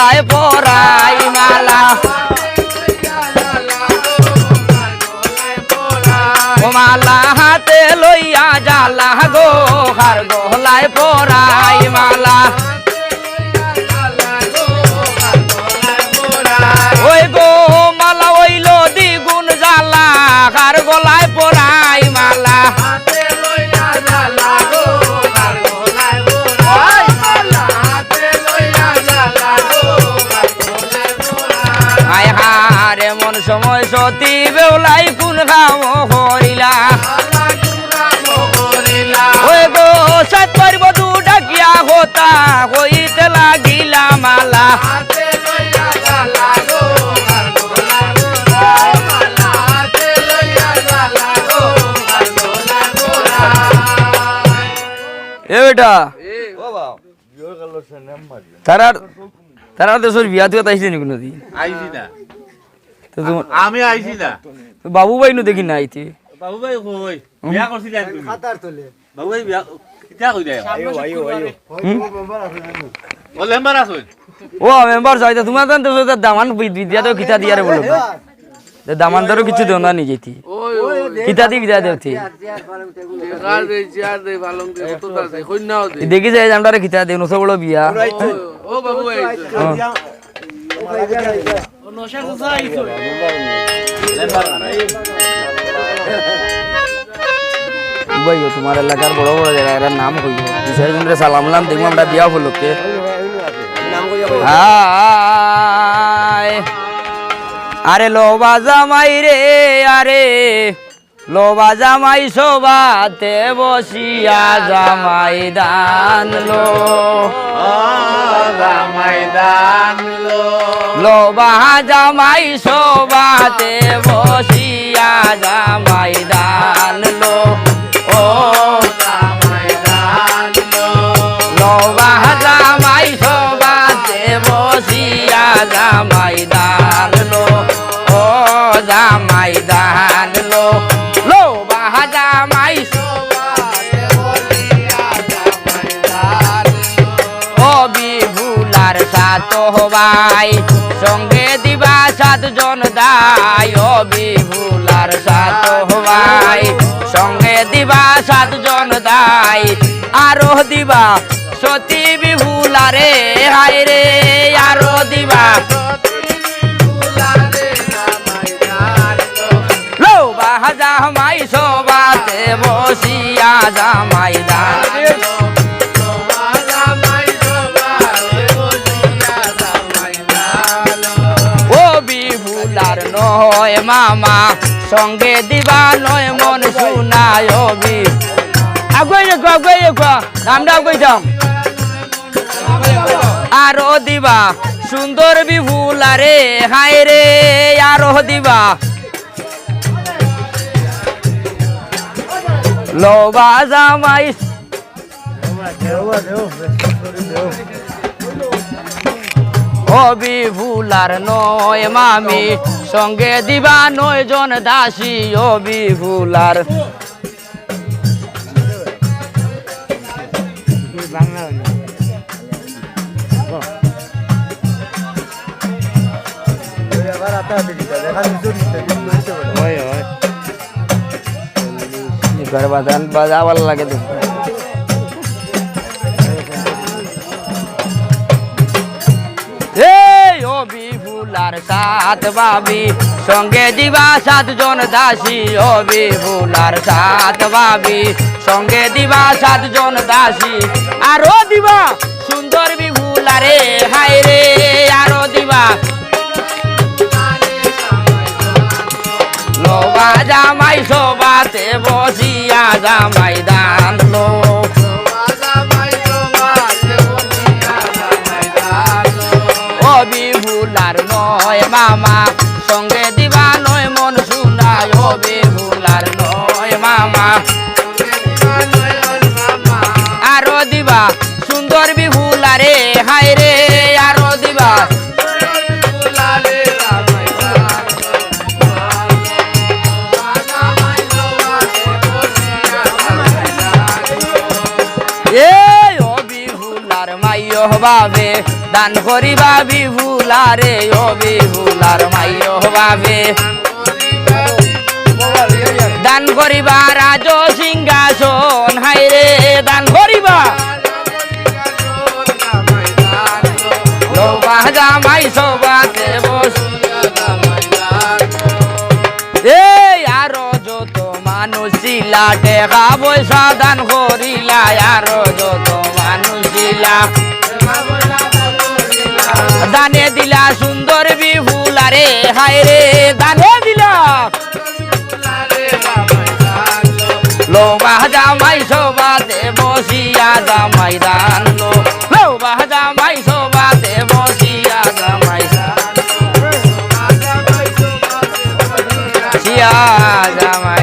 গলায় পরাই মালা ও মালা হাতে লইয়া জ্বালা গো হার গলায় পরাই মালা ওই গো মালা হইল দ্বিগুণ জ্বালা হার গলায় পরাই মালা এমন সময় সতী বেউলাই কোন কাম করিলা ওই গো সাত পারব দু ডাকিয়া হতা হইতে লাগিলা মালা এ বেটা তারা দেশের বিয়া তুই আইসি নি কোনদিন আইছি না আমি আইছি না বাবু ভাই নু দেখি না আইতে বাবু ভাই কই বিয়া করছিলেন তুমি খাতার তলে বাবু ভাই বিয়া কিটা কই দেয় আইও ও লেম্বার আসুন ও মেম্বার যাইতা তোমার জানতে তো দামান বিদ্যা তো কিতা দিয়ারে বলো দামান ধরো কিছু দেও না নিজেতি কিতা দি বিদ্যা দেওতি দেখি যাই আমরা কিতা দেও নসো বড় বিয়া ও বাবু ভাই তোমার এলাকার বড় বড় জায়গা এর নাম কই বিষয়জনরে সালামলাম দেখবো আমরা বিয়া হলকে আরে লোবা জামাই রে আরে লোবা জামাই সবাতে বসিয়া জামাই দান লো জামাই দান লো লোবা জামাই সবাতে বসিয়া জামাই দান লো ও জামাই দান লো লোবা জামাই সবাতে বসিয়া জামাই দান লো ও জামাই দান লো লোবা জামাই সবাতে বলিয়া জামাই দান ও বিভুলার সাত ভাই সঙ্গে দিবা সাতজন দায় ও বিভুলার সাত ভাই সঙ্গে দিবা সাতজন দায় আরো দিবা সতী বিভুলারে হায় রে আরো দিবা লোবা জামাই সবাতে বসিয়া জামাই দান ও বিভুলার নয় মামা সঙ্গে দিবা নয় মন শুনায় ও বি আগুয়াই রেখো নামটা আগুয়াই যাও আরো দিবা সুন্দর বিভুলারে হায় রে আরো দিবা লোবা জামাই ও বিভুলার নয় মামি সঙ্গে দিবা নয় জন দাসী ও বিভুলার বাজাবার লাগে তো ও বিভুলার সাত বাবি সঙ্গে দিবা সাতজন দাসী ও বিভুলার সাত বাবি সঙ্গে দিবা সাতজন দাসী আরো দিবা সুন্দর বিভুলারে হায় রে আরো দিবা লোবা জামাই সবাতে বসিয়া জামাই দান লো ও বিভুলার নয় মামা সঙ্গে দিবা নয় মন শুনায় ও বিভুলার নয় মামা আরো দিবা সুন্দর বিভুলারে হায় রে আরো দিবা এ ও বিভুলার মাইয় বাবে দান করিবা বিভুলারে ও বিভুলার মাইও বাবে দান করিবা রাজ সিংহাসন হাইরে দান করিবা লৌবা জামাই সবাতে বস এই আরো যত মানুষ ছিলা টেকা পয়সা দান করিলা আরো যত মানুষ ছিলা দানে দিলা সুন্দর বিভুলারে হায়রে দানে দিলা লৌবা জামাই সবাতে বসিয়া জামাই দান লৌবা জামাই সবাতে বসিয়া জামাই দান জামাই